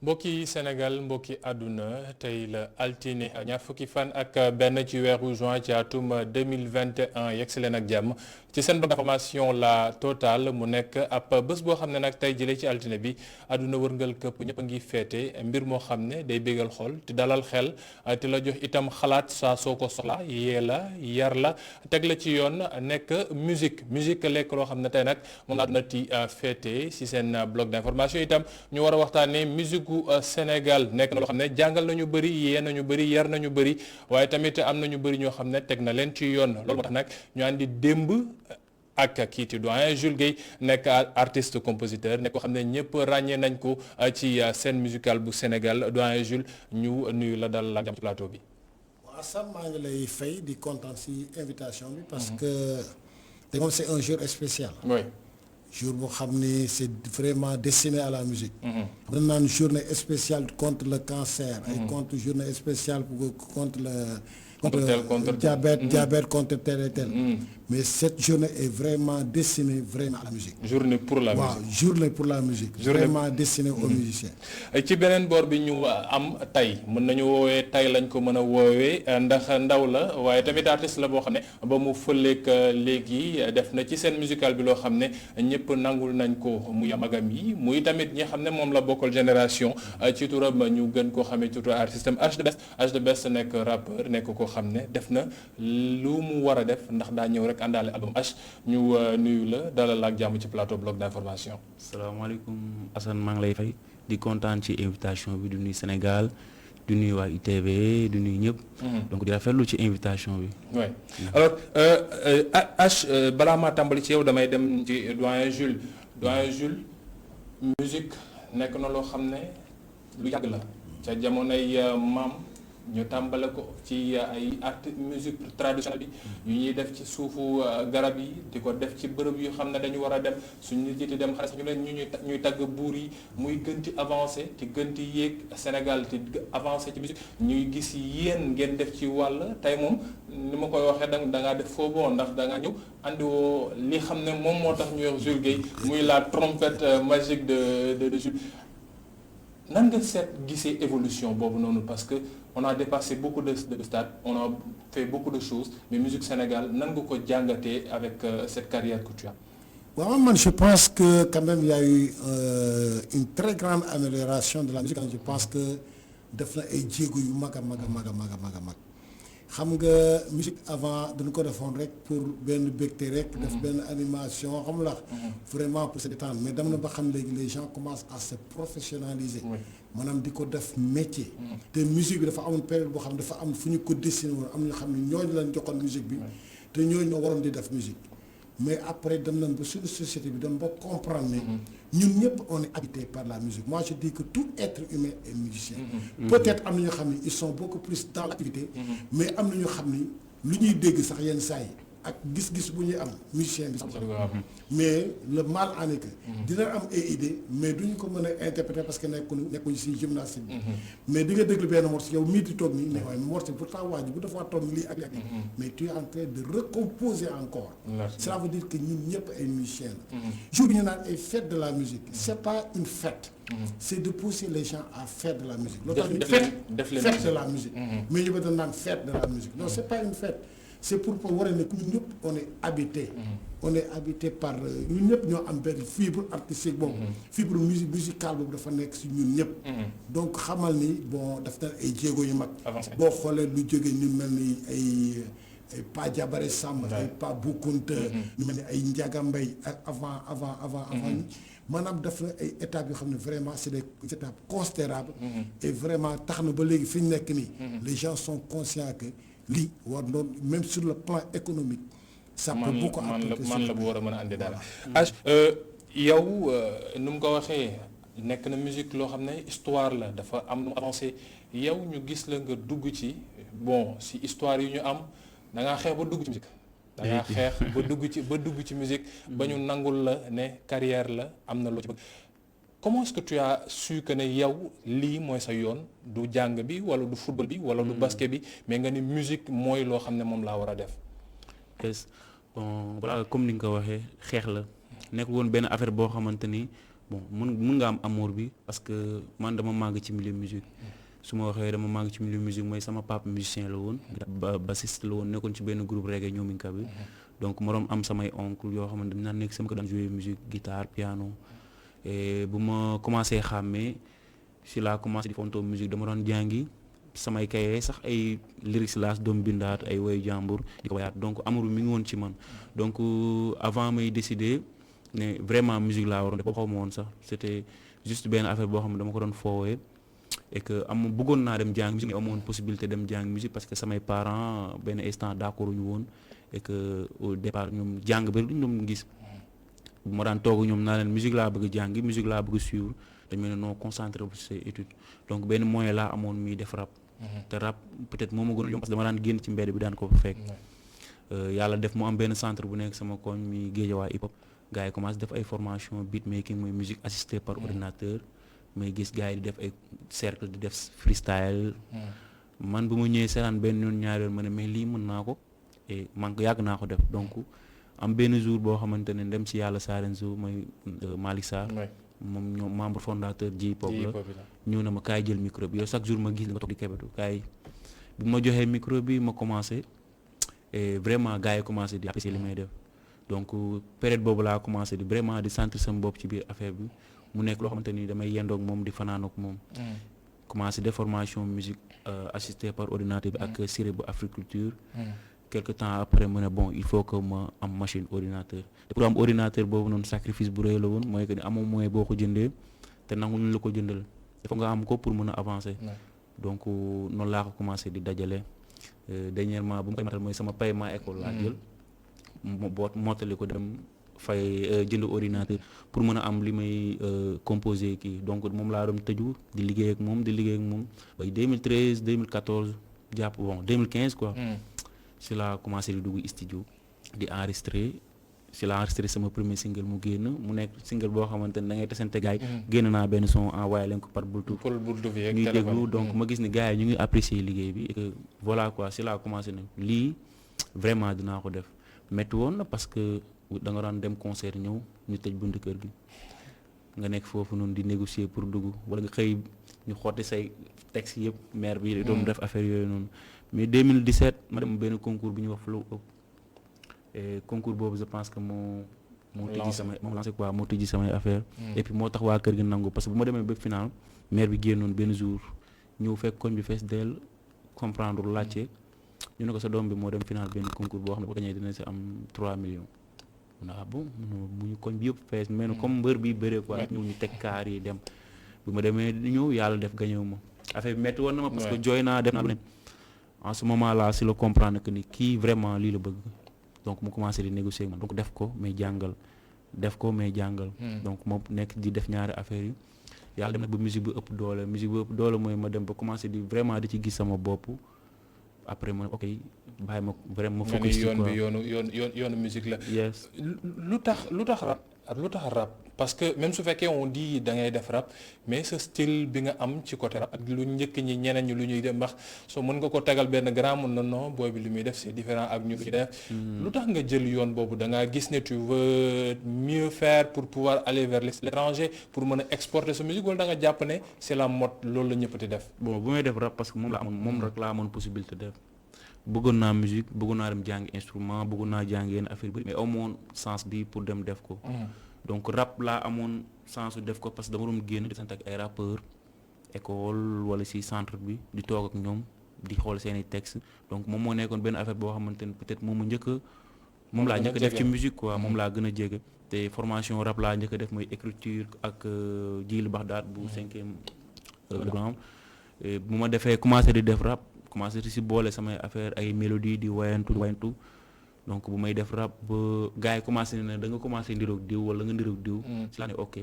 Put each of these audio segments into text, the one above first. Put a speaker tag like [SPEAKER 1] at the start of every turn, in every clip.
[SPEAKER 1] mbokki Sénégal mbokki àdduna tey la altine ñaar fukki fan ak benn ci weeru juin ci atum 2021 yegsi leen ak jàmm ci seen bloc d'information la Total mu nekk ab bés boo xam ne nag tey jëlee ci altine bi àdduna wërngal këpp ñëpp a ngi féete mbir moo xam ne day bégal xol te dalal xel te la jox itam xalaat saa soo ko soxla yee la yar la teg la ci yoon nekk musique lekk loo xam ne tey nag moom la àdduna ti féete si seen bloc d'information itam ñu war a waxtaanee musique gu Sénégal nekk na loo xam ne jàngal nañu bëri yee nañu bëri yar nañu bëri waaye tamit am nañu bëri ñoo xam ne teg na leen ci yoon loolu moo tax nag ñu àndi démb ak kii ci doyen Jules Guèye nekk artiste compositeur nekk ko xam ne ñëpp ràññee nañ ko ci scène musicale bu Sénégal doyen Jules ñu nuyu la dal la jàmm ci plateau bi.
[SPEAKER 2] waaw Sam maa ngi lay fay di kontaan si invitation bi parce que te moom c'est un jour spécial.
[SPEAKER 1] oui.
[SPEAKER 2] jour boo xam ni c'est vraiment destiné à la musique. dañ naan journée spéciale contre le cancer. et contre journée spéciale contre diabète contre tel et tel. mais cette journée est vraiment destinée vraiment à la musique.
[SPEAKER 1] journée pour la musique
[SPEAKER 2] waaw journée pour la musique. vraiment destinée aux musiciens.
[SPEAKER 1] ci beneen boor bi ñu am tay mën nañu woowee tay lañ ko mën a woowee ndax ndaw la waaye tamit artiste la boo xam ne ba mu fëleek léegi def na ci scène musicale bi loo xam ne ñëpp nangul nañ ko muy magam yi muy tamit ñi xam ne moom la bokkal génération ci turam ñu gën koo xamee ci tur artiste am H de Best nekk rappeur nekk ko xam ne def na lu mu war a def ndax daa ñëw rek àndaale album H ñu nuyu la dalal ak jàmm ci plateau bloc d'information.
[SPEAKER 3] salaamaaleykum Assane maa ngi lay fay di kontaan ci invitation bi du nuyu Sénégal du nuyu waa ITV du nuyu ñëpp. donc di rafetlu ci invitation bi.
[SPEAKER 1] oui alors H balaa maa tàmbali ci yow damay dem ci doyen Jules musique nekk na loo xam ne lu yàgg la ca jamonoy maam. ñu tàmbale ko ci ay musique traditionnelle bi yu ñuy def ci suufu garab yi di ko def ci bërëb yu xam ne dañu war a dem suñu nit yi dem xale sax ñu leen ñuy tagg buur yi muy gën ci avancé te gën ci yéeg Sénégal te avancé ci musique ñuy gis yéen ngeen def ci wàll tey moom ni ma koy waxee da ngaa def faux bon ndax da ngaa ñëw andiwoo li xam ne moom moo tax ñuy wax Jules Guèye muy la trompette magique de Jules nan nga seet gisee évolution boobu noonu parce que on a dépassé beaucoup de stades on a fait beaucoup de choses mais musique Sénégal nan nga ko jàngatee avec cette carrière que tu as.
[SPEAKER 2] waaw man je pense que quand même il y a eu une très grande amélioration de la musique je pense que def na ay jéego yu mag a mag xam nga musique avant dañu ko defoon rek pour benn bégte rek. def benn animation xam la vraiment pour se détendre mais dem na ba xam léegi les gens commencent à se professionnaliser. maanaam di ko def métier. te musique bi dafa amoon période boo xam dafa am fu ñu ko destiné woon am na xam ne ñooñu lañ joxoon musique bi. te ñooñu ñoo waroon di def musique. mais après dem nañ ba suñu société bi dem ba comprendre ne ñun ñëpp on est habité par la musique moi je dis que tout être humain est musicien. peut-être am na ñoo xam ne ils sont beaucoup plus dans l'activité. mais am na ñoo xam ni lu ñuy dégg sax yenn saa yi ak gis-gis bu ñuy am musicien bi sax. mais le mal en est que dina am ay idée mais duñu ko mën a interpréter parce que nekkuñu ci gymnastique bi. mais di nga déglu benn morceau yow mii di toog nii ne waaye morceau pourtant waa ji bu dafa toog lii ak mais tu es en train de recomposer encore. cela veut dire que ñun ñëpp ay musiciens la. jour bi ñu naan ay fête de la musique c'est pas une fête. c'est de pousser les gens à faire de la musique. fête de la musique. mais ñu ba dañ naan fête de la musique non c'est pas une fête. c'est pour war ne ñun ñëpp on est habité. on est habité par ñun ñëpp ñoo am benn fibre artistique boobu. fibre musicale boobu dafa nekk ci ñun ñëpp. donc xamal ni bon daf na ay jéego yu mag. boo xoolee lu jóge ñu mel ni ay Pa Diabaré Samb. ay Pa Boukounta. ñu mel ni ay Ndiaga Mbaye ak avant. maanaam def na ay étapes yoo xam ne vraiment c'est des étapes considérables. et vraiment tax na ba léegi fi ñu nekk nii. les gens sont conscients que. lii war doon même sur le plan économique. ça peut beaucoup apporter
[SPEAKER 1] man la bu war a mën a andi dara. yow nu mu ko waxee nekk na musique loo xam ne histoire la dafa am nu avancé yow ñu gis la nga dugg ci bon si histoire yi ñu am da ngaa xeex ba dugg ci musique. da ngaa xeex ba dugg ci musique. ba ñu nangul la ne carrière la am na loo ci bëgg. comment est-ce que tu as su que ne yow lii mooy sa yoon du jàng bi wala du football bi wala du basket bi mais nga ni musique mooy loo xam ne moom laa war a def.
[SPEAKER 3] bon voilà comme ni nga ko waxee xeex la nekk woon benn affaire boo xamante ni bon mun nga am amour bi parce que man dama màgg ci milieu musique su ma waxee dama màgg ci milieu musique mooy sama papa musicien la woon bassiste la woon nekkoon ci benn groupe reggae ñoominka bi donc ma doon am samay oncle yoo xamante dañ naan nekk sama kër daan jouer musique guitare piano et bu ma commencé xàmmee si laa commencé di fontoo musique dama doon jàngi samay kayee sax ay lyrics laas doom bindaat ay woy jàmbur di ko wayaat donc amour mi ngi woon ci man donc avant may décider ne vraiment musique laa waroon def xaw ma woon sax c'était juste benn affaire boo xam ne dama ko doon foowee et que bëggoon naa dem jàng musique mais amoon possibilité dem jàng musique parce que samay parents benn instant d'accord ñu woon et que au départ ñoom jàng ba duñ doon gis bu ma daan toog ñoom naa leen musique laa bëgg jàngi musique laa bëgg suivre dañ mel ne non concentré wu ses études donc benn moyen laa amoon muy def rap te rap peut-être moo ma gën a yomb parce que dama daan génn ci mbedd bi daan ko fa fekk yàlla def mu am benn centre bu nekk sama koñ mi Guédiawaye hip hop gars yi commencé def ay formation beat making mooy musique assistée par ordinateur may gis gars yi di def ay cercle di def freestyle man bu ma ñëwee seetaan benn yoon ñaari yoon ma ne mais lii mën naa ko et man ko yàgg naa ko def donc am benn jour boo xamante ne dem si yàlla Sarenzo mooy Malick Sarr moom ñoom membre fondateur J-Pop la ñëw na ma kaay jël micro bi yow chaque jour ma gis la nga toog di kebetu kaay bu ma joxee micro bi ma commencé et vraiment gars yi commencé di apprécier li may def donc période boobu laa commencé di vraiment di sentir sama bopp ci biir affaire bi mu nekk loo xamante ni damay yendoog moom di fanaanook moom commencé des formation musique assistée par ordinateur bi ak série bu Africulture quelque temps après mu ne bon il faut que ma am machine ordinateur te pour am ordinateur boobu noonu sacrifice bu rëy la woon mooy que ni amoo moyen boo ko jëndee te nangu ñu la ko jëndal dafa nga am ko pour mën a avancer donc noonu laa ko commencé di dajale dernièrement bu ma koy matal mooy sama paiement école laa jël boot mottali ko dem fay jënd ordinateur pour mën a am li may composer kii donc moom laa doon tëju di liggéey ak moom bay 2013 2014 jàpp bon 2015 quoi si la commencé di dugg studio di enregistrer si la enregistré sama premier single mu génn mu nekk single boo xamante ne da ngay tesante gars yi génn naa benn son envoyé leen ko par Bluetooth ñuy déglu donc ma gis ni gars yi ñu ngi apprécier liggéey bi et que voilà quoi si la commencé na lii vraiment dinaa ko def métti woon na parce que da nga daan dem concert ñëw ñu tëj buntu kër gi nga nekk foofu noonu di négocier pour dugg wala nga xëy ñu xotti say texte yëpp maire bi doon def affaire yooyu noonu mais 2017 ma dem benn concours bu ñuy wax Flow Up et concours boobu je pense que moo tijji samay affaire et puis moo tax waa kër gi nangu parce que bu ma demee ba final maire bi génnoon benn jour ñëw fekk koñ bi fees dell comprendre laajte ñu ne ko sa doom bi moo dem final benn concours boo xam ne boo gañee dina si am 3 millions mu ne bon mu ñu koñ bi yëpp fees mais comme mbër bi bëree quoi ñëw ñu teg kaar yi dem bu ma demee ñëw yàlla def gañewu ma affaire bi métti woon na ma parce que jooy naa def naa lu ne en ce moment là si la comprendre que ni kii vraiment lii la bëgg donc mu commencé di négocier ak man donc def ko mais jàngal donc moom nekk di def ñaari affaires yi yàlla dem na ba musique bu ëpp doole mooy ma dem ba commencé di vraiment di ci gis sama bopp après ma ok bàyyi ma vraiment focus ci
[SPEAKER 1] yoon bi yoonu musique la
[SPEAKER 3] yes
[SPEAKER 1] lu tax rap parce que même su fekkee on dit da ngay def rap mais ce style bi nga am ci côté rap ak lu njëkk ñi ñeneen ñi lu ñuy def ndax soo mën nga ko tegal benn grand mun na non booy bi lu muy def c'est différent ak ñu fi def lu tax nga jël yoon boobu da ngaa gis ne tu veux mieux faire pour pouvoir aller vers l'étranger pour mën a exporter sa musique wala da nga jàpp ne c'est la mode loolu la ñëpp di def
[SPEAKER 3] bon bu may def rap parce que moom rek laa amoon possibilité def bëggoon naa musique bëggoon naa dem jàngi instrument bëggoon naa jàngi yenn affaire bi mais amoon sens bi pour dem def ko donc rap laa amoon sens su def ko parce que dama doon génn di sant ak ay rappeurs école wala ci centre bi di toog ak ñoom di xool seeni texte donc moom moo nekkoon benn affaire boo xamante ne peut-être moom laa njëkk a def ci musique quoi moom laa gën a jege te formation rap laa njëkk a def mooy écriture ak Djily Bagdad bu 5e grand bu ma defee commencé di def rap commencé di si boole samay affaire ay mélodie di wayantu donc bu may def rap ba gars yi commencé ne da nga commencé ndiroog diw wala nga ndiroog diw si laa ne ok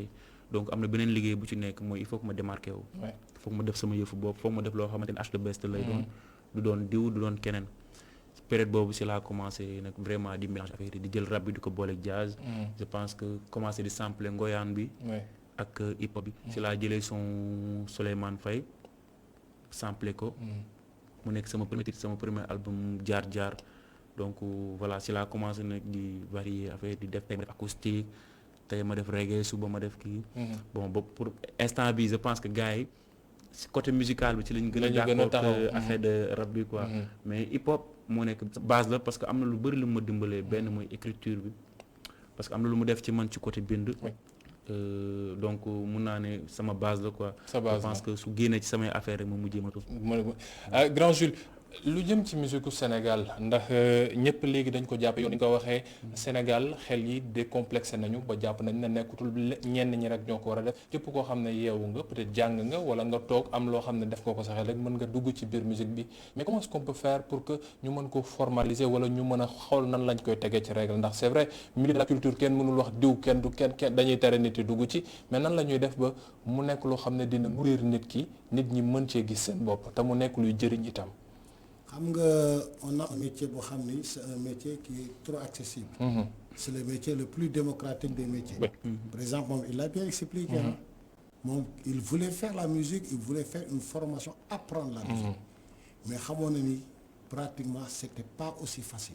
[SPEAKER 3] donc am na beneen liggéey bu ci nekk mooy il faut que ma démarqué wu il faut que ma def sama yëfu bopp foog ma def loo xamante ne H the best lay doon du doon diw du doon keneen période boobu si laa commencé nag vraiment di mélange affaire yi di jël rap bi di ko booleeg jazz je pense que commencé di sampler ngoyaan bi ak hip hop bi si laa jëlee son Souleymane Faye sampler ko mu nekk sama premier album jaar donc voilà si laa commencé nag di varier affaire di def ay acoustique tey ma def reggae suba ma def kii. bon ba pour instant bi je pense que gars yi si côté musical bi ci lañ gën a d'accord affaire de rap bi quoi. mais hip hop moo nekk base la parce que am na lu bëri lu ma dimbalee benn mooy écriture bi parce que am na lu mu def ci man ci côté bind. donc mun naa ne sama base la quoi.
[SPEAKER 1] sa base
[SPEAKER 3] je pense que su génnee ci samay affaire rek moom mu jéematu.
[SPEAKER 1] Grand Jules lu jëm ci musique Sénégal ndax ñëpp léegi dañ ko jàpp yow ni nga ko waxee Sénégal xel yi décomplexé nañu ba jàpp nañ ne nekkutul ñenn ñi rek ñoo ko war a def képp koo xam ne yeewu nga peut-être jàng nga wala nga toog am loo xam ne def nga ko sa xel rek mën nga dugg ci biir musique bi mais comment est-ce qu'on peut faire pour que ñu mën ko formaliser wala ñu mën a xool nan lañ koy tegee ci règle ndax c'est vrai milieu de la culture kenn mënul wax diw kenn dañuy tere nit yi dugg ci mais nan la ñuy def ba mu nekk loo xam ne dina nourrir nit ki nit ñi mën cee gis seen bopp te mu nekk luy jëriñ itam.
[SPEAKER 2] xam nga on a un métier boo xam ni c'est un métier qui est trop accessible. C'est le métier le plus démocratique des métiers. Par exemple moom il l'a bien expliqué. moom il voulait faire la musique, il voulait faire une formation, apprendre la musique. mais xamoon na ni pratiquement c'était pas aussi facile.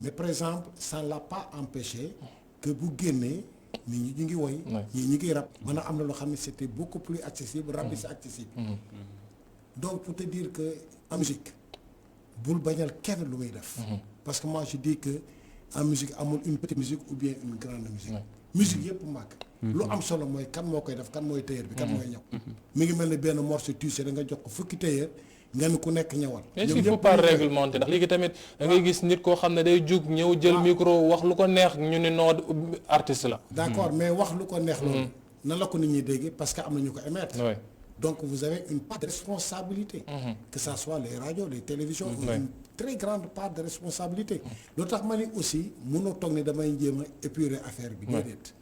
[SPEAKER 2] mais par exemple ça ne l'a pas empêché que bu génnee nit ñi ñu ngi woy ñii ñu ngi rap mën a am na loo xam ne c'était beaucoup plus accessible. rap bi c'est accessible. donc pour te dire que en musique bul bañal kenn lu muy def. parce que moi je dis que en musique amul une petite musique ou bien une grande musique. musique yëpp màgg. lu am solo mooy kan moo koy def kan mooy tailleur bi kan mooy ñaw. mi ngi mel ni benn morceau tuuti da nga jox ko fukki tailleur ngeen ku nekk ñawal.
[SPEAKER 1] mais il faut pas réglementer ndax léegi tamit da ngay gis nit koo xam ne day jug ñëw jël micro wax lu ko neex ñu ne noo artiste la.
[SPEAKER 2] d'accord mais wax lu ko neex loolu. nan la ko nit ñi déggee parce que am na ñu ko émettre. donc vous avez une part de responsabilité. que ça soit les radios les télévisions. une très grande part de responsabilité. loo tax ma ni aussi mënoo toog ni damay jéem a épurer affaire bi. déedéet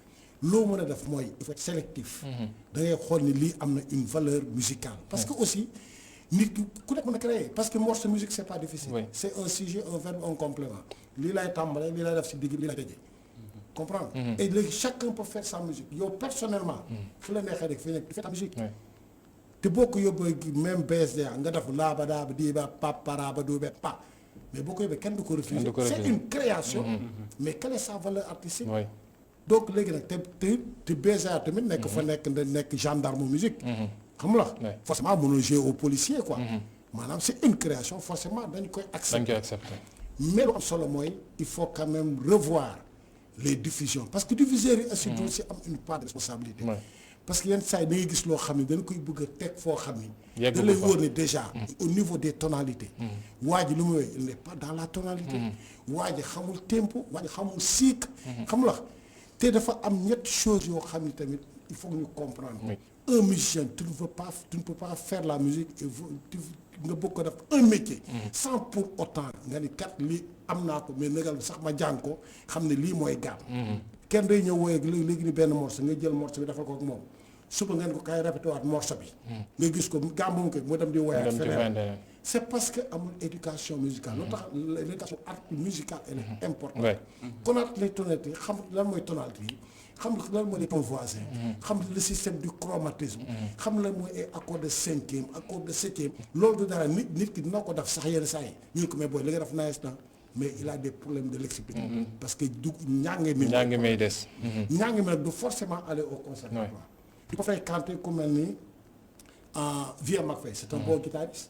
[SPEAKER 2] loo mën a def mooy il faut être sélectif. da ngay xool ni lii am na une valeur musicale. parce que aussi nit ku nekk mën a créer parce que morceau musique c'est pas difficile. c'est un sujet un verbe un complément. lii lay tàmbalee lii lay def si digg bi lii lay tëjee. comprendre. et léegi chacun peut faire sa musique yow personnellement. fu la neexee rek fi nekk fais ta musique. te boo ko yóbbee même BSDA nga def laaba daaba diiba paparaaba duube pa mais boo ko yóbbee kenn du ko refuser. c'est une création. mais quelle est sa valeur artistique. donc léegi nag te BSDA tamit nekk fa nekk gendarme musique. xam nga forcément mënoo jouer au policier quoi. maanaam c'est une création forcément dañ koy accepter. mais lu am solo mooy il faut quand même revoir les diffusions parce que diffuseurs yi aussi doon si am une part de responsabilité. parce que yenn saa yi da ngay gis loo xam ne dañ koy bëgg a teg foo xam ni. da lay wóor ne déjà. au niveau des tonalités. waa ji lu muy il n'est pas dans la tonalité. waa ji xamul tempo waa ji xamul cycle. xam la te dafa am ñetti choses yoo xam ni tamit il faut que ñu comprendre. un musicien tu ne peux pas faire la musique et nga bëgg ko def un métier. sans pour autant nga ni kat lii am naa ko mais nagal sax ma jàng ko xam ne lii mooy gaam. kenn day ñëw wooye léegi ni benn morceau nga jël morceau bi defal ko ak moom suba ngeen ko kay répété waat morceau bi. nga gis ko gàmmu ko mu dem di woyaat feneen. c'est parce que amul éducation musicale. loo tax l'éducation musicale elle est importante. connaître les tonalités xam lan mooy tonalité yi xam lan mooy les tons voisins. xam le système du chromatisme. xam lan mooy ay accord de cinquième accord de septième. loolu du dara nit ki dina ko def sax yenn saa yi ñu ko mais booy li nga def nice na mais il a des problèmes de l'expliquer. parce que du njàng mi des. njàng mi nag du forcément aller au conservatoire. di ko fréquenter ku mel ni Vieux Macfay c'est un bon guitariste.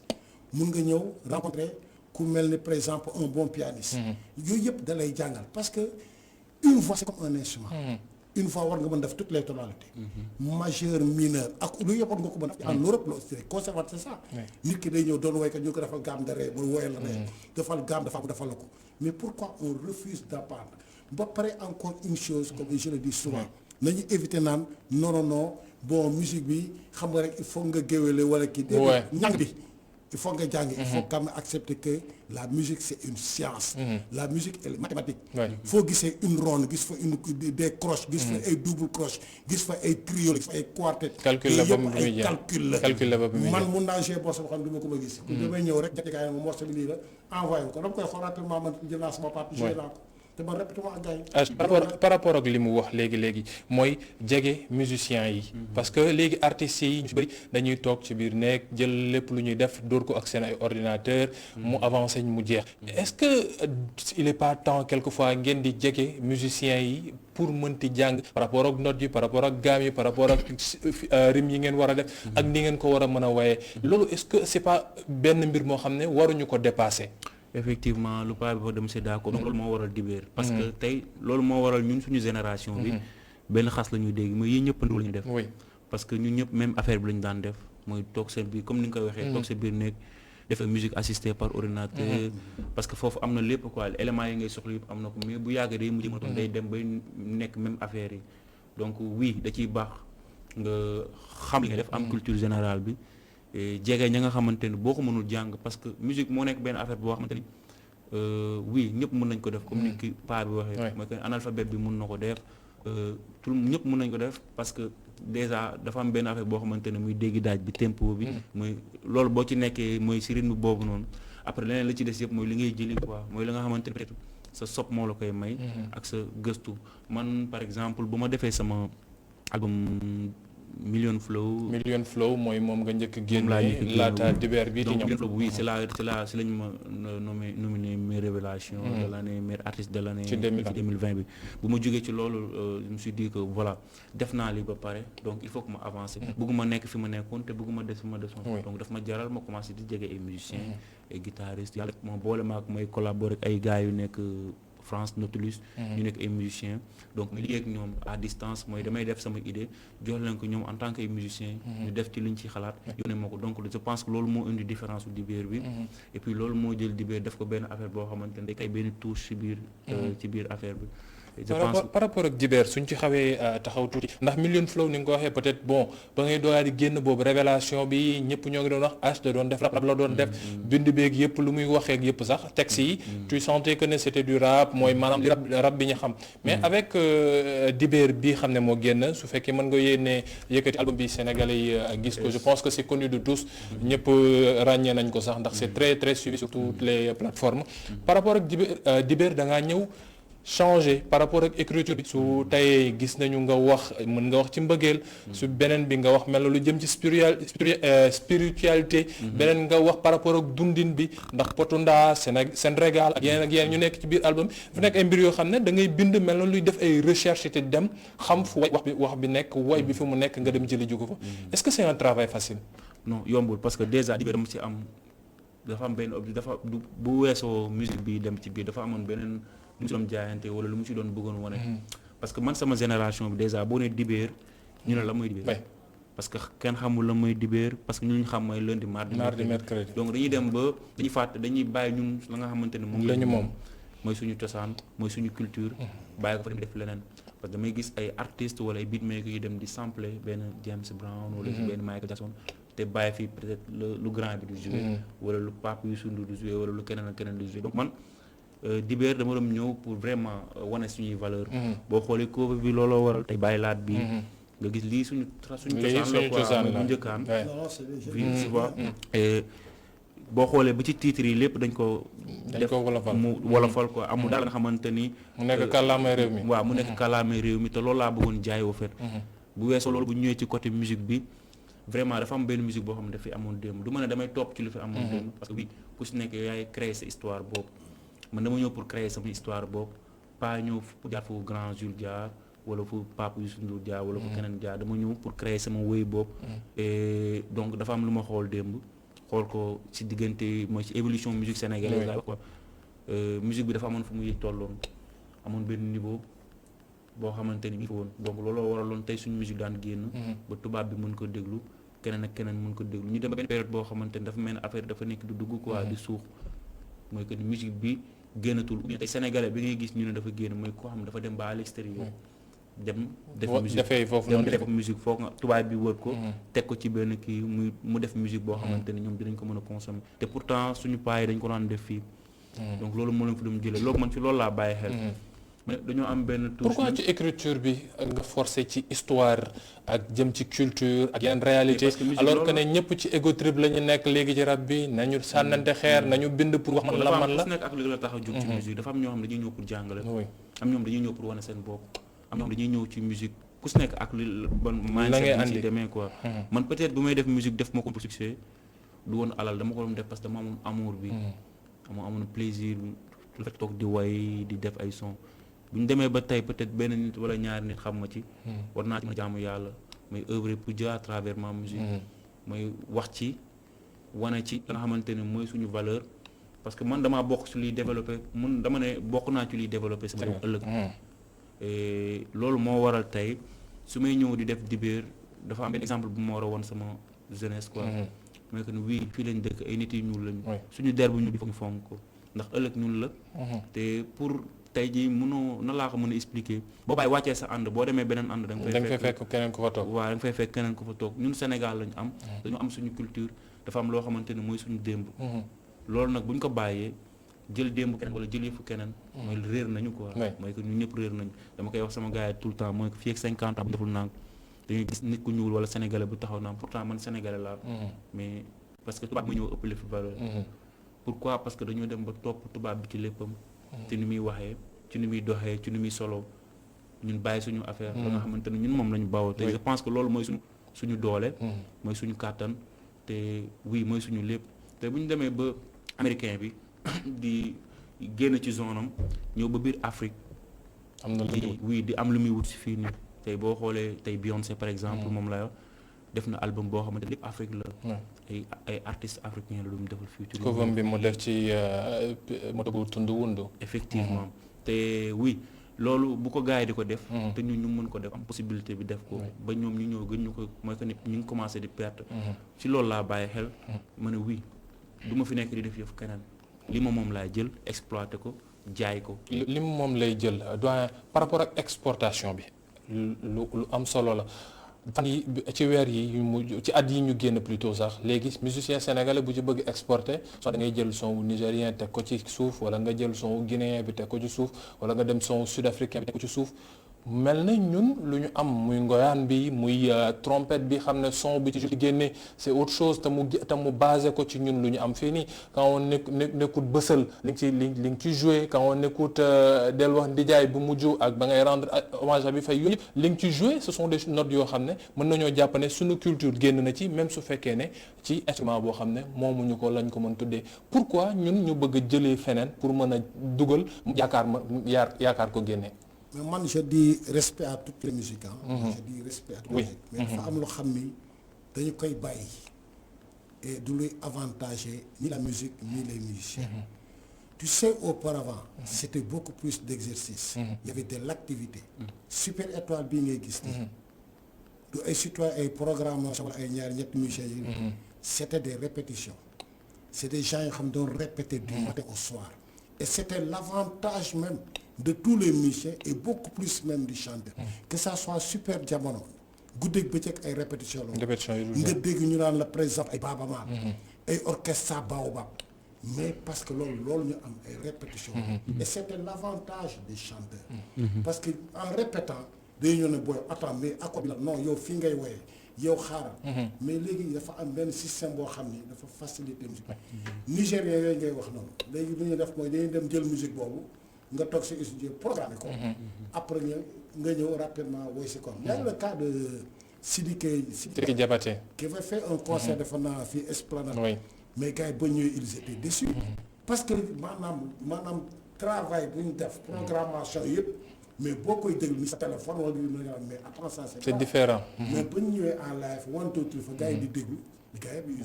[SPEAKER 2] mun nga ñëw rencontrer ku mel ni par exemple un bon pianiste. yooyu yëpp da lay jàngal parce que une voix c'est comme un instrument. une fois war nga mën def toutes les tonalités. majeur mineur ak lu yëpp war nga ko mën a. en Europe la aussi conservatoire c'est ça. nit ki day ñëw doon woykat ñu ko defal gamme de ré mooy woyal la ré. defal gamme dafa defal la ko mais pourquoi on refuse d'apprendre ba pare encore une chose comme je le dis souvent nañu éviter naan non bon musique bi xam nga rek il faut nga géwéle wala kii. ñang bi il faut nga jàng. il faut quand même accepter que la musique c'est une science. la musique elle est mathématique. foo gisee une ronde gis fa des croches. gis fa ay double croche gis fa ay trio gis fa ay quartet.
[SPEAKER 1] calcul la ba mu
[SPEAKER 2] ay calcul la man mun naa jouer morceau boo xam ne du ma ko ma gis. damay ñëw rek jàppee kaay ma morceau bi lii la envoyé ko dama koy xool rapidement man jël naa sama part joué naa ko te man répété ma ak gars yi.
[SPEAKER 1] par rapport ak li mu wax léegi mooy jege musiciens yi. parce que léegi artistes yi ñu ci bëri dañuy toog ci biir nekk jël lépp lu ñuy def dóor ko ak seen ay ordinateur mu avancé mu jeex. est-ce que il est pas temps quelquefois ngeen di jege musiciens yi pour mënti jàng par rapport ak notes yi par rapport ak gamme yi par rapport ak rythme yi ngeen war a def. ak ni ngeen ko war a mën a waye loolu est-ce que c'est pas benn mbir moo xam ne waruñu ko dépasser.
[SPEAKER 3] effectivement lu paa bi fa dem si d'accord donc loolu moo waral dibéer parce que tey loolu moo waral ñun suñu génération bi benn xas la ñuy dégg mooy yéen ñëpp la ñu def parce que ñun ñëpp même affaire bi la ñu daan def mooy toog seen biir comme ni nga koy waxee toog sa biir nekk def musique assistée par ordinateur parce que foofu am na lépp quoi éléments yi ngay soxla yëpp am na ko mais bu yàggee day mujj matoon day dem bay nekk même affaire yi donc oui da ciy baax nga xam li nga def am culture générale bi jege ña nga xamante ni boo ko mënul jàng parce que musique moo nekk benn affaire boo xamante ni oui ñëpp mën nañ ko def comme ni ki paa bi waxee mooy que analphabète bi mën na ko def tout ñëpp mën nañ ko def parce que déjà dafa am benn affaire boo xamante ne muy déggi daaj bi tempo bi muy loolu boo ci nekkee mooy si rythme boobu noonu après leneen la ci des yëpp mooy li ngay jëli quoi mooy li nga xamante ne peut-être sa sopp moo la koy may ak sa gëstu man par exemple bu ma defee sama album Million Flow mooy moom nga njëkk génne laata dibeer bi di ñëw Million Flow oui c'est lañ ma nominé meilleure révélation de l'année meilleur artiste de l'année ci 2020 bi bu ma jógee ci loolu je me suis dit que voilà def naa li ba pare donc il faut que ma avancer bëgguma nekk fi ma nekkoon te bëgguma des fi ma desoon donc daf ma jaral ma commencé di jege ay musiciens ay guitaristes yàlla ma boole ma ak may collaborer ak ay gars yu nekk France Nautilus ñu nekk ay musiciens donc ma liggéey ak ñoom à distance mooy damay def sama idée jox leen ko ñoom en tant que ay musiciens ñu def ci liñ ci xalaat yónnee ma ko donc je pense que loolu moo indi différence bu dibéer bi et puis loolu moo jël dibéer def ko benn affaire boo xamante ne day kay benn touche ci biir affaire bi
[SPEAKER 1] par rapport ak dibeer suñ ci xawee taxaw tuuti ndax Million Flow ni nga ko waxee peut-être bon ba ngay dooyaa di génn boobu révélation bi ñëpp ñoo ngi doon wax H da doon def rap la doon def bind beeg yëpp lu muy waxee ak yëpp sax texte yi tu sentais que ne c'était du rap mooy maanaam rap bi ñu xam mais avec dibeer bi xam ne moo génn su fekkee mën nga yéene yëkkati album bi sénégalais yi gis ko je pense que c'est connu de tous ñëpp ràññee nañ ko sax ndax c'est très très suivi sur toutes les plateformes par rapport ak dibeer da ngaa ñëw changer par rapport ak écriture bi su tey gis nañu nga wax mën nga wax ci mbëggeel su beneen bi nga wax mel na lu jëm ci spiritualité beneen nga wax par rapport ak dundin bi ndax Potunda seen régal ak yeneen ñu nekk ci biir album fu nekk ay mbir yoo xam ne da ngay bind mel na luy def ay recherche te dem xam fu wax bi nekk way bi fi mu nekk nga dem jëli jugu fa est-ce que c'est un travail facile
[SPEAKER 3] non yombul parce que déjà di dama ci am dafa am benn objectif dafa bu weesoo musique bi dem ci biir dafa amoon beneen lu mu si doon jaayante wala lu mu si doon bëggoon wane parce que man sama génération bi déjà boo nee dibéer ñu ne la mooy dibéer parce que kenn xamul la mooy dibéer parce que ñu xam mooy lundi mardi mercredi donc dañuy dem ba dañuy fàtte dañuy bàyyi ñun la nga xamante ne moom lañu moom mooy suñu cosaan mooy suñu culture bàyyi ko fa dem def leneen parce que damay gis ay artistes wala ay beatmakers yu dem di sampler benn James Brown wala benn Michael Jackson te bàyyi fii peut-être lu grand bi du jouer wala lu Pape Youssou Ndour du jouer wala lu keneen ak keneen du jouer donc man dibéer dama doon ñëw pour vraiment wane suñuy valeur boo xoolee cover bi looloo waral tey bàyyi laat bi nga gis lii suñu cosaan la bu njëkkaan tu vois boo xoolee ba ci titre yi lépp dañ ko mu wolofal quoi amul daal nga xamante ni
[SPEAKER 1] mu nekk kàllaamay réew mi
[SPEAKER 3] waaw mu nekk kàllaamay réew mi te loolu laa bëggoon jaay au fait bu weesoo loolu bu ñëwee ci côté musique bi vraiment dafa am benn musique boo xam ne dafay amoon démb du ma ne damay topp ci lu fi amoon démb parce que oui ku si nekk yaay créer sa histoire boobu man dama ñëw pour créer sama histoire boobu pas ñëw pour jaar fu grand Jules jaar wala fu Pape Youssou Ndour jaar wala fu keneen jaar dama ñëw pour créer sama wéy boobu et donc dafa am lu ma xool démb xool ko ci diggante mooy ci évolution musique sénégalaise la quoi musique bi dafa amoon fu muy tolloon amoon benn niveau boo xamante ni fa woon donc looloo waraloon tey suñu musique daan génn ba tubaab bi mën ko déglu keneen ak keneen mën ko déglu ñu dem ba benn période boo xamante ni dafa mel ne affaire dafa nekk du dugg quoi di suux mooy que ni musique bi génnatul ou bien tey sénégalais bi ngay gis ñu ne dafa génn mooy koo xam ne dafa dem ba à l'extérieur dem def musique foog nga tubaab bi wër ko teg ko ci benn kii mu def musique boo xamante ni ñoom dinañ ko mën a consommer te pourtant suñu paa yi dañ ko daan def fii donc loolu moo leen fi doon jëlee loolu man ci loolu laa bàyyi xel mais dañoo am benn touche.
[SPEAKER 1] pourquoi ci écriture bi nga forcé ci histoire ak jëm ci culture ak yenn réalité alors que ne ñëpp ci ego trip la ñu nekk léegi ci rap bi nañu sànnante xeer nañu bind pour wax man la man la.
[SPEAKER 3] ku nekk ak li la tax a jóg ci musique dafa am ñoo xam ne dañuy ñëw pour jàngale. am ñoom dañuy ñëw pour wane seen bopp. am ñoom dañuy ñëw ci musique ku si nekk ak li ban mindset bi ci demee quoi. man peut-être bu may def musique def ma ko pour succès du woon alal dama ko doon def parce que dama amoon amour bi. amoon plaisir lu fekk toog di way di def ay son bu ñu demee ba tey peut-être benn nit wala ñaari nit xam ma ci. war naa ci mën a jaamu yàlla may œuvrer pour Dieu à travers ma musique. may wax ci wane ci nga xamante ne mooy suñu valeur parce que man damaa bokk ci liy développer dama ne bokk naa ci liy développer sama ëllëg. et loolu moo waral tey su may ñëw di def dibéer dafa am benn exemple bu ma war a woon sama jeunesse quoi. mooy que ni wii fii lañ dëkk ay nit yu ñuul lañu. suñu der bu ñuul bi foog ñu fonk ko ndax ëllëg ñun la. te pour tey jii mënoo na laa ko mën a expliquer boo bàyyi wàccee sa ànd boo demee beneen ànd da nga fay fekk keneen ko fa toog. waaw da nga fay fekk keneen ko fa toog ñun Sénégal lañu am. dañu am suñu culture dafa am loo xamante ne mooy suñu démb. loolu nag bu ñu ko bàyyee jël démb keneen wala jël yëfu keneen. mooy réer nañu quoi. mooy que ñun ñëpp réer nañu dama koy wax sama gars yi tout le temps mooy que fii ak 50 ans bu deful nang dañuy gis nit ku ñuul wala sénégalais bu taxaw naan pourtant man sénégalais laa. mais parce que tubaab mu ñëw ëppale fi valeur. pourquoi parce que dañoo dem ba topp tubaab bi ci léppam. ci ni muy waxee ci ni muy doxee ci ni muy solo ñun bàyyi suñu affaire. ba nga xamante ne ñun moom la ñu bawoo te je pense que loolu mooy suñu doole. mooy suñu kàttan te oui mooy suñu lépp te bu ñu demee ba américain bi di génn ci zone am ñëw ba biir Afrique.
[SPEAKER 1] am na
[SPEAKER 3] oui di am lu muy wut si fii nii tey boo xoolee tey Beyoncé par exemple moom la def na album boo xamante ne lépp Afrique la. ay artistes africains la lu mu defal futur.
[SPEAKER 1] cover bi mu def ci moto bu tund wundu.
[SPEAKER 3] effectivement te oui loolu bu ko gars yi di ko def. te ñun ñu mën ko def am possibilité bi def ko. ba ñoom ñu ñëw gën ñu ko mooy que ni ñu ngi commencé di perte. ci loolu laa bàyyi xel. ma ne oui du ma fi nekk di def yëfu keneen li ma moom laay jël exploité ko jaay ko.
[SPEAKER 1] li moom lay jël doyen par rapport ak exportation bi lu am solo la. fan yi ci weer yi ci at yi ñu génn plutôt sax léegi musicien sénégalais bu ci bëgg exporter soit da ngay jël son wu nigérien teg ko ci suuf wala nga jël son wu guinéen bi teg ko ci suuf wala nga dem son wu sud africain bi teg ko ci suuf mel na ñun lu ñu am muy ngoyaan bi muy trompette bi xam ne son bi ci génne c'est autre chose te mu basé ko ci ñun lu ñu am fii nii quand on n'écoute bësal li nga ci joué quand on écoute del wax ndijaay bu mujj ak ba ngay rendre hommage bi fay yooyu li nga ci joué ce sont des notes yoo xam ne mën nañoo jàpp ne suñu culture génn na ci même su fekkee ne ci instrument boo xam ne moomuñu ko lañ ko mën tuddee pourquoi ñun ñu bëgg a jëlee feneen pour mën a dugal yaakaar ko génnee.
[SPEAKER 2] mais man je dis respect à toutes les musiques je dis respect à toutes les musiques mais dafa am loo xam ni dañu koy bàyyi et du luy avantager ni la musique ni les musiciens. Tu sais auparavant c'était beaucoup plus d'exercice. Il y avait de l'activité. Super Étoile bii ngay gis nii du ay citoyen ay programmation wala ay ñaari ñetti musiciens yi c'était des répétitions c'est des gens yoo xam doon répéter du matin au soir et c'était l'avantage même de tous les musiciens et beaucoup plus même du chanteur. Que ça soit Super Jamono guddeeg bëccëg ay répétitions la nga dégg ñu naan la par exemple ay Baaba Maal ay orchestre Baobab mais parce que loolu ñu am ay répétitions et c'était l'avantage des chanteurs parce que en répétant dañu ñëw ne booy attends mais accord bi la non yow fii ngay woyee yow xaaral mais léegi dafa am benn système boo xam ni dafa faciliter musique nigérien yooyu ngay wax noonu léegi lu ñuy def mooy dañuy dem jël musique boobu nga toog si studio programmé ko après nga ñëw rapidement woy si comme y a le cas de Sidiki
[SPEAKER 1] Diabaté
[SPEAKER 2] qui avait fait un concert defe naa fii Esplanade mais gars yi ba ñëwee ils étaient déçus parce que maanaam travail bu ñu def programmation yëpp mais boo koy déglu ni sa téléphone wala mais attends ça c'est
[SPEAKER 1] différent
[SPEAKER 2] mais ba ñu ñëwee en live one two three fa gars yi di déglu gars yi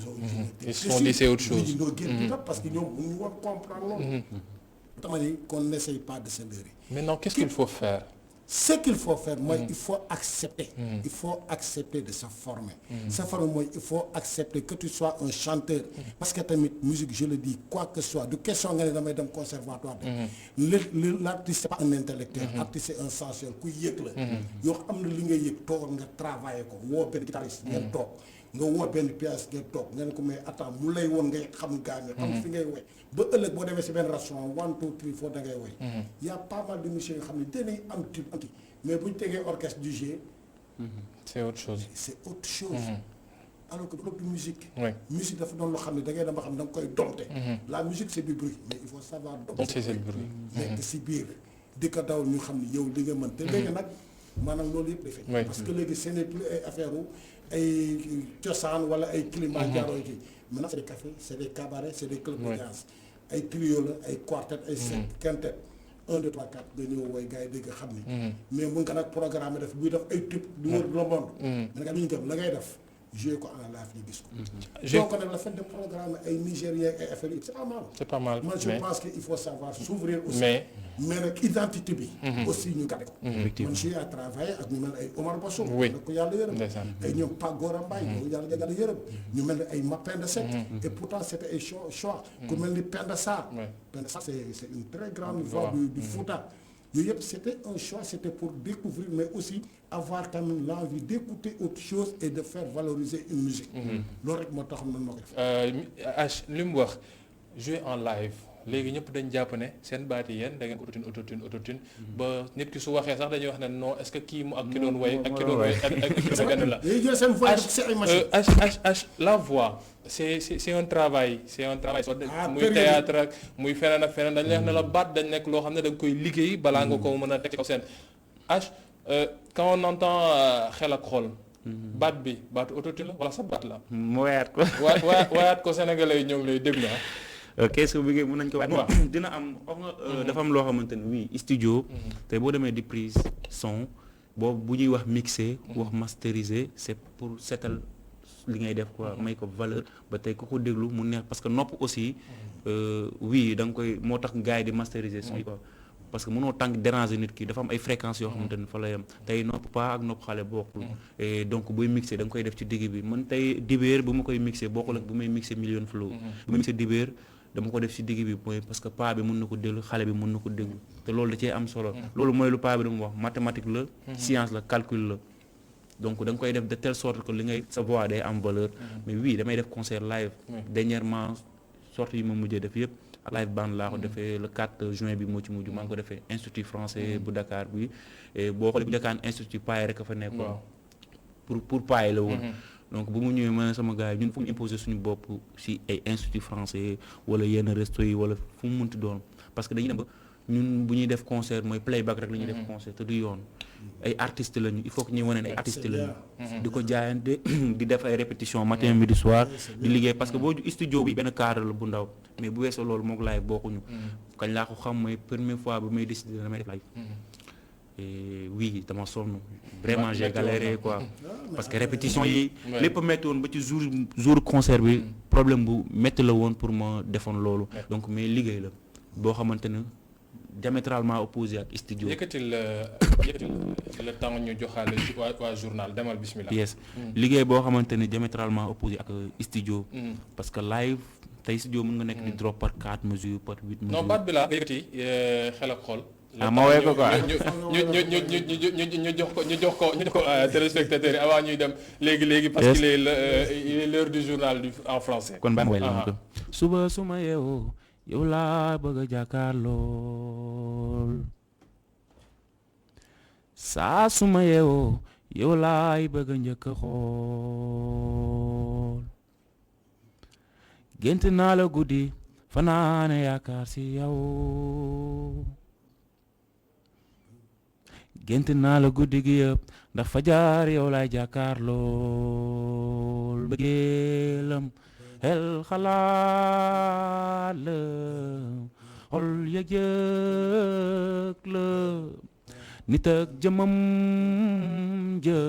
[SPEAKER 1] ils sont dit c'est autre chose
[SPEAKER 2] ñoo génn parce que ñoom mënuñu woon comprendre loolu dama ni qu'on n'essaye pas de se leurrer.
[SPEAKER 1] Maintenant qu'est-ce qu'il faut faire?
[SPEAKER 2] Ce qu'il faut faire mooy il faut accepter il faut accepter de se former se former mooy il faut accepter que tu sois un chanteur parce que tamit musique je le dis quoi que ce soit du question nga ne damay dem conservatoire de l'artiste c'est pas un intellectuel artiste c'est un sensuel ku yëg la yow am na li nga yëg toog nga travailler ko woo benn guitariste ngeen toog nga woo benn pièce ngay toog nga ne ko mais attends mu lay woon ngay xam gaañ xam fi ngay woy ba ëllëg boo demee si benn restaurant 1 2 3 4 da ngay woy y a pas mal de musiciens yoo xam ne dinañ am tube anti mais bu ñu tegee orchestre du G
[SPEAKER 1] c'est autre chose.
[SPEAKER 2] c'est autre chose alors que propre musique
[SPEAKER 1] Oui.
[SPEAKER 2] musique dafa doon loo xam ne da ngay dem ba xam da nga koy dompte la musique c'est du bruit mais il faut savoir
[SPEAKER 1] C'est le bruit.
[SPEAKER 2] nekk si biir di ko daw ñu xam ne yow li nga mën te léegi nag maanaam loolu yëpp dafay
[SPEAKER 1] Oui.
[SPEAKER 2] parce que léegi ce n'est plus ay affaire u ay cosaan wala ay climat jaaroo kii maintenant c'est des cafés c'est des cabarets c'est des clubs de jazz ay trio la ay quartet ay quintet 1 2 3 4 nga ñëw woy gars yi dégg xam ni mais mun nga nag programme def buy def ay tube du wër le monde mais nag ñu dem la ngay def jouer ko en live ñu gis ko donc nag le fait de programme ay Nigériens ay affaires yi c'est pas mal
[SPEAKER 1] C'est pas mal.
[SPEAKER 2] moi je
[SPEAKER 1] mais
[SPEAKER 2] pense que il faut savoir s'ouvrir aussi
[SPEAKER 1] mais
[SPEAKER 2] mais nag identité bi aussi ñu gàdde ko
[SPEAKER 3] Effectivement.
[SPEAKER 2] man j'ai à travailler ak ñu mel ay Omar Basso
[SPEAKER 1] Oui.
[SPEAKER 2] na ko yàlla yërëm
[SPEAKER 1] Ndeysaan.
[SPEAKER 2] ay ñoom Pape Gora Mbaye ko yàlla yërëm ñu mel ni ay Mapenda Seck et pourtant c'était ay choix ku mel ni Penda Sarr
[SPEAKER 1] Ouais.
[SPEAKER 2] Penda Sarr c'est une très grande voix du Fouta yooyu yëpp c'était un choix c'était pour découvrir mais aussi avoir quand même l'envie d'écouter autre chose et de faire valoriser une musique loolu rek moo tax man moo ko def
[SPEAKER 1] li mu wax jouer en live léegi ñëpp dañ jàpp ne seen baat yi yéen da ngeen autotune ba nit ki su waxee sax dañuy wax ne non est-ce que kii mu ak ki doon woy ak ki doon woy ak ki benn la.
[SPEAKER 2] dañuy jël seen voix def ci ay machine
[SPEAKER 1] la voix c'est un travail muy
[SPEAKER 2] période.
[SPEAKER 1] théâtre ak muy feneen ak feneen dañ lay wax ne la baat dañ nekk loo xam ne da nga koy liggéey balaa nga ko mën a teg ci kaw seen quand on entend xel ak xol baat bi baatu autotune la wala sa baat la
[SPEAKER 3] mu weyaat ko.
[SPEAKER 1] waayaat ko sénégalais yi ñoo ngi lay déglu
[SPEAKER 3] question bi mën nañ ko wax dina am wax nga dafa am loo xamante ne oui studio te boo demee di prise son boobu bu ñuy wax mixer wax masteriser c'est pour seetal li ngay def quoi may ko valeur ba tey ku ko déglu mu neex parce que nopp aussi oui da nga koy moo tax gars yi di masteriser son yi quoi parce que mënoo tànk déranger nit ki dafa am ay fréquences yoo xamante ne fa la yem tey nopp paa ak nopp xale bokkul et donc booy mixer da nga koy def ci digg bi man tey dibéer bu ma koy mixer bokkul ak bu may mixer million flow bu may mixer dibéer dama ko def ci digg bi mooy parce que paa bi mën na ko déglu xale bi mën na ko déglu te loolu da cee am solo loolu mooy lu paa bi dama wax mathématique la science la calcul la donc da nga koy def de telle sorte que li ngay sa voix day am valeur mais oui damay def concert live dernièrement sorte yi ma mujjee def yëpp live band laa ko defee le 4 juin bi moo ci mujj maa ngi ko defee institut français bu Dakar bi et boo xoolee bu njëkkaan institut paay rek a fa nekkoon pour paay la woon donc bu mu ñëwee ma ne sama gars yi ñun fu ñu imposer suñu bopp si ay institut français wala yenn resto yi wala fu mu mënti doon parce que dañuy dem ba ñun bu ñuy def concert mooy playback rek la ñuy def concert te du yoon ay artistes lañu il faut que ñuy wane ne ay artistes lañu di ko jaayante di def ay répétition matin midi soir di liggéey parce que boo studio bi benn cadre la bu ndaw mais bu weesoo loolu mook live bokkuñu kañ laa ko xam mooy première fois ba may décider damay def live et oui dama sonn vraiment j'ai galéré quoi parce que répétition yi lépp métti woon ba ci jour concert bi problème bu métti la woon pour ma defoon loolu donc mais liggéey la boo xamante ne diamétralement opposé ak studio.
[SPEAKER 1] yëkkatil le temps ñu joxaale waa journal demal bismillah.
[SPEAKER 3] yes liggéey boo xamante ne diamétralement opposé ak studio. parce que live tey studio mën nga nekk di drop par 4 mesures par 8 mesures.
[SPEAKER 1] non baat bi laa yëkkati xel ak xol.
[SPEAKER 3] ma woowee ko quoi
[SPEAKER 1] ñu jox ko téléspectateurs yi avant ñuy dem léegi parce qu'il est l'heure du journal en français.
[SPEAKER 3] kon baa ma woy la ko suba suma yeewoo yow laa bëgg a jàkkaarlool saa suma yeewoo yow laay bëgg a njëkk a xool gént naa la guddi fanaane yaakaar si yow gént naa la guddi gi yëpp ndax fajar yow laay jàkkaarlool bëggeelam xel xalaat la xol yëg-yëg la nit ak jëmam jë